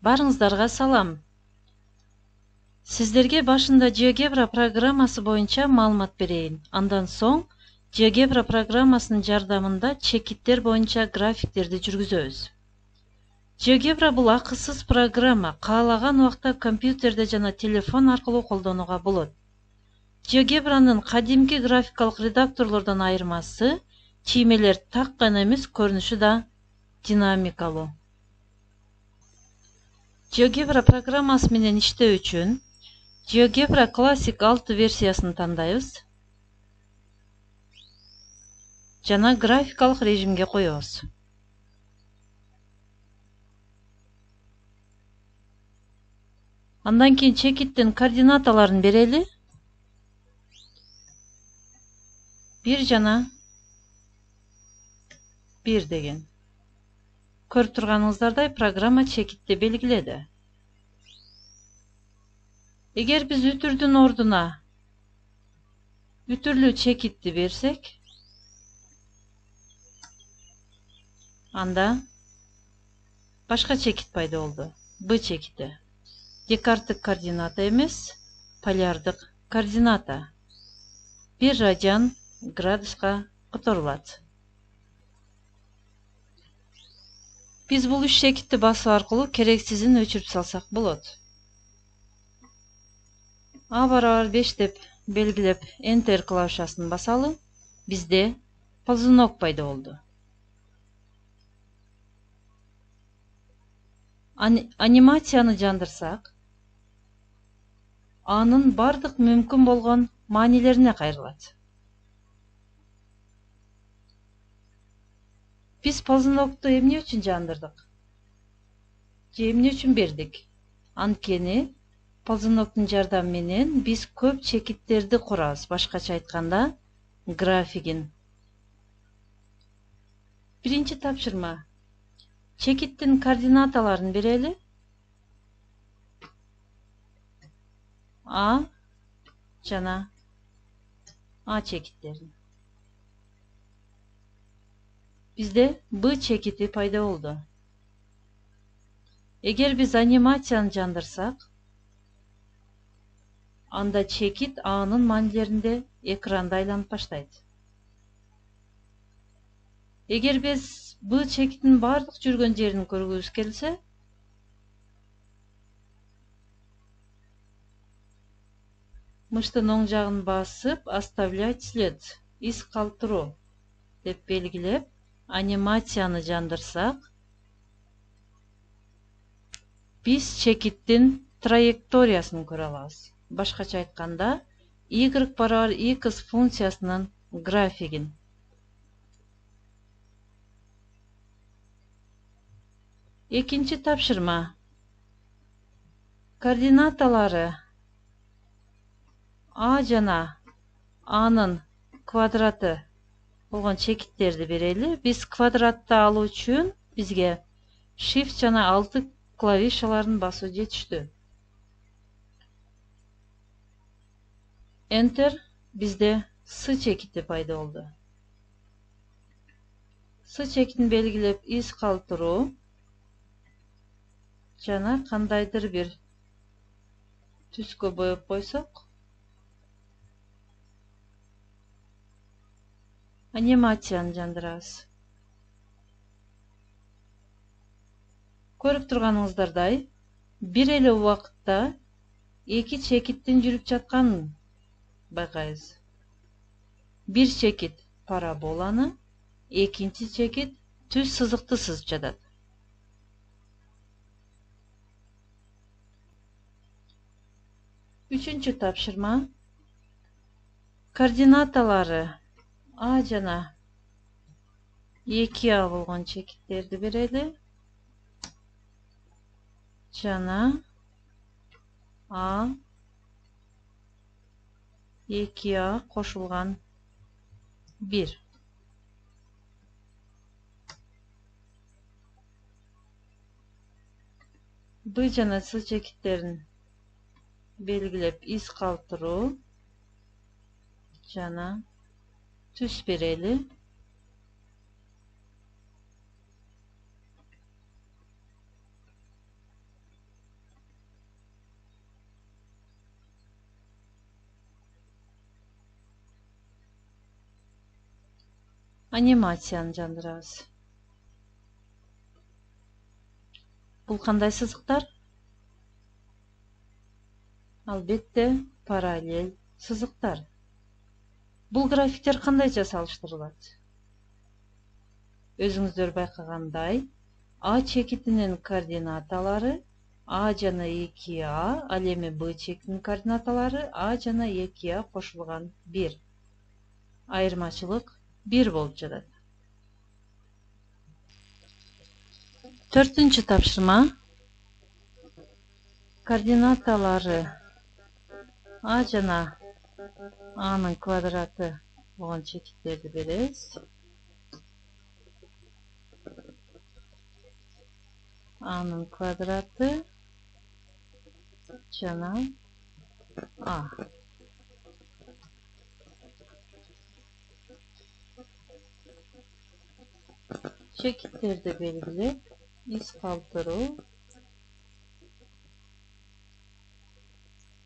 Барыңыздарга салам. Сиздерге башында GeoGebra программасы боюнча маалымат берейин. Андан соң GeoGebra программасынын жардамында чекиттер боюнча графиктерди жүргүзөбүз. GeoGebra бул акысыз программа, каалаган убакта компьютерде жана телефон аркылуу колдонууга болот. GeoGebra'нын кадимки графикалык редакторлордон айырмасы, чиймелер так гана эмес, көрүнүшү да динамикалуу. GeoGebra программасы менен иштөө үчүн GeoGebra Classic 6 версиясын тандайбыз жана графикалык режимге коебуз. Андан кийин чекиттин координаталарын берели. 1 жана 1 деген. Көрүп турганыңыздардай программа чекитти белгиледи. Эгер биз үтүрдүн ордуна үтүрлүү чекитти берсек, анда башка чекит пайда болду. Б чекити. Декарттык координата эмес, полярдык координата. 1 радиан градуска которулат. Биз бул 3 чекитти басуу аркылуу керексизин өчүрүп салсак болот. А барабар 5 деп белгилеп Enter клавишасын басалы, бизде ползунок пайда болду. Анимацияны жандырсак, анын бардык мүмкүн болгон маанилерине кайрылат. Биз ползунокту эмне үчүн жандырдык? Же эмне үчүн бердик? Анткени ползуноктун жардамы менен биз көп чекиттерди курабыз, башкача айтканда, графигин. Биринчи тапшырма. Чекиттин координаталарын берели. А жана А чекиттерин. Бизде Б чекити пайда болду. Эгер биз анимацияны жандырсак, анда чекит Анын маанилеринде экранда айланып баштайт. Эгер биз Б чекитин бардык жүргөн жерин көргүбүз келсе, мыштын оң жагын басып, оставлять след, из калтыруу деп белгилеп, анимацияны жандырсак, биз чекиттин траекториясын көрө алабыз. Башкача айтканда, y барабар x функциясынын графигин. Экинчи тапшырма. Координаталары А жана Анын квадраты болгон чекиттерди берели. Биз квадратты алуу үчүн бизге Shift жана 6 клавишаларын басуу жетиштүү. Enter, бизде С чекити пайда болду. С чекитин белгилеп из калтыруу жана кандайдыр бир түскө боеп койсок, анимацияны жандырабыз. Көрүп турганыңыздардай, бир эле убакытта эки чекиттин жүрүп жатканын байкайбыз. Бир чекит параболаны, экинчи чекит түз сызыкты сызып жатат. Үчүнчү тапшырма. Координаталары А жана 2А болгон чекиттерди берели. Жана А 2А кошулган 1. Б жана С чекиттерин белгилеп из калтыруу жана түз берели. Анимацияны жандырабыз. Бул кандай сызыктар? Албетте, параллель сызыктар. Бул графиктер кандайча салыштырылат? Өзүңүздөр байкагандай, А чекитинин координаталары А жана 2А, ал эми Б чекитинин координаталары А жана 2А кошулган 1. Айырмачылык 1 болуп жатат. Төртүнчү тапшырма. Координаталары А жана A'нын квадраты болгон чекиттерди беребиз. A'нын квадраты жана А. Чекиттерди белгилеп, из калтыруу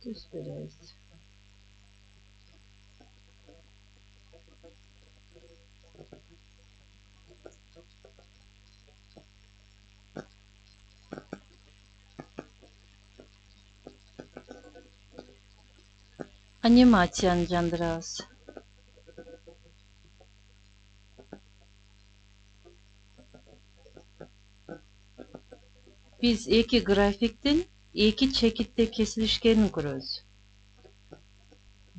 түз беребиз. Анимацияны жандырабыз. Биз эки графиктин эки чекитте кесилишкенин көрөбүз.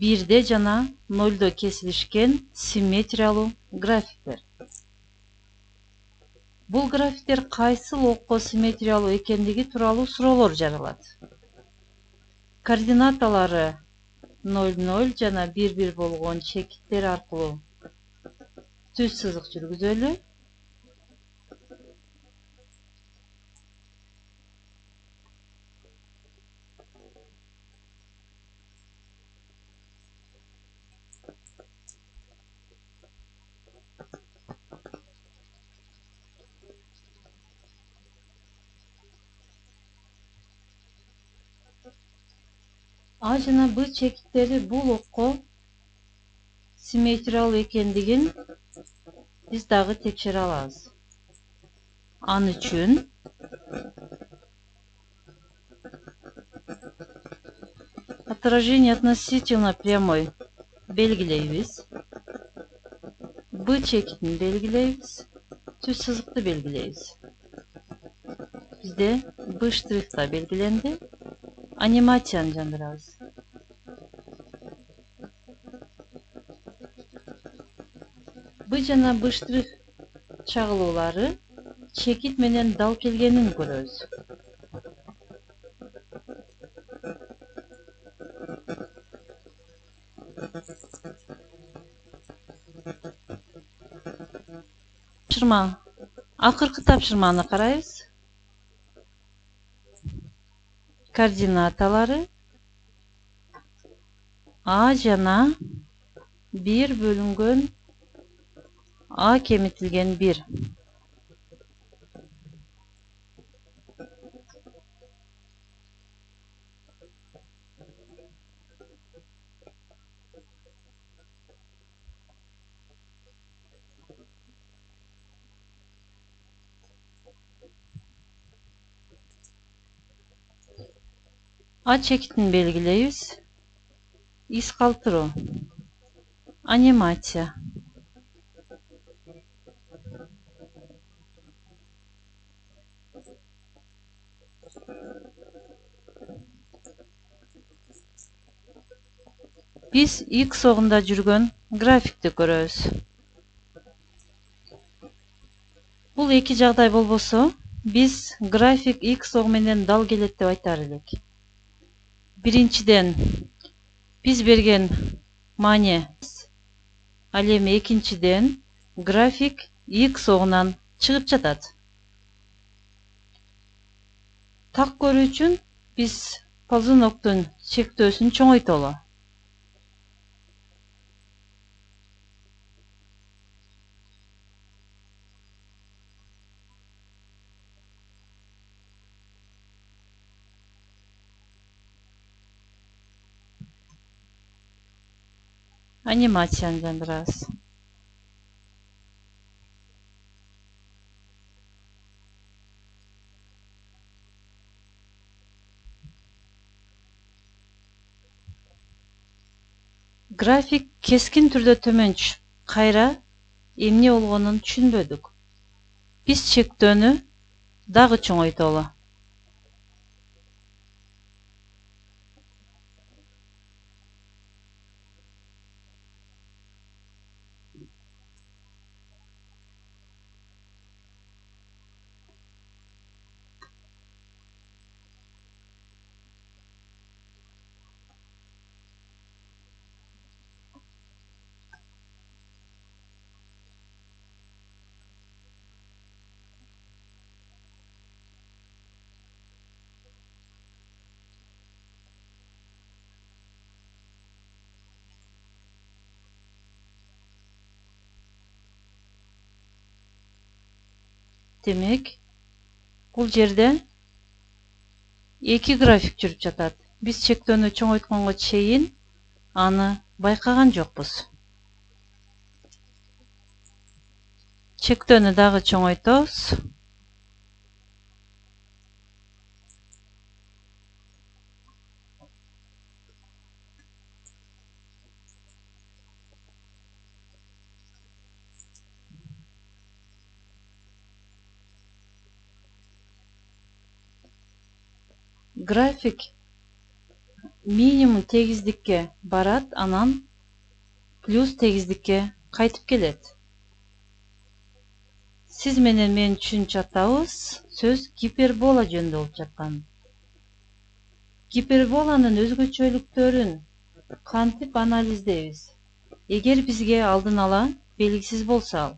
1-де жана 0-до кесилишкен симметриялуу графиктер. Бул графиктер кайсыл окко симметриялуу экендиги тууралуу суроолор жаралат. Координаталары 0,0 жана 1,1 болгон чекиттер аркылуу түз сызык жүргүзөлү. А жана Б чекиттери бул окко симметриялуу экендигин биз дагы текшере алабыз. Ал үчүн отражение относительно прямой белгилейбиз. Б чекитин белгилейбиз. Түз сызыкты белгилейбиз. Бизде Б штрих да белгиленди. Анимацияны жандырабыз. Б жана Б штрих чагылуулары чекит менен дал келгенин көрөбүз. Акыркы тапшырманы карайбыз. Координаталары А жана 1 бөлүнгөн А кемитилген 1. А чекитин белгилейбиз. Из калтыруу. Анимация. Биз X огунда жүргөн графикти көрөбүз. Бул эки жагдай болбосо, биз график X ог менен дал келет деп айтар элек. Биринчиден, биз берген маане. Ал эми экинчиден, график X огунан чыгып жатат. Так көрүү үчүн биз ползуноктун чектөөсүн чоңойтолу. Анимацияны жандырабыз. Grafik keskin түрдө төмөн түшүп, кайра эмне болгонун түшүнбөдүк. Биз чектөөнү дагы чоңойтолу. Демек, бул жерде эки график жүрүп жатат. Биз чектөөнү чоңойтконго чейин аны байкаган жокпуз. Чектөөнү дагы чоңойтобуз. График минимум тегиздикке барат, анан плюс тегиздикке кайтып келет. Сиз менен мен түшүнүп жатабыз, сөз гипербола жөнүндө болуп жаткан. Гиперболанын өзгөчөлүктөрүн кантип анализдейбиз? Эгер бизге алдын ала белгисиз болсо ал.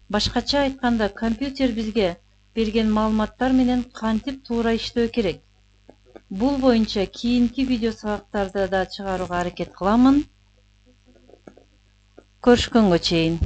Башкача айтканда, компьютер бизге берген маалыматтар менен кантип туура иштөө керек? Бул боюнча кийинки видео сабактарда да чыгарууга аракет кыламын. Көрүшкөнгө чейин.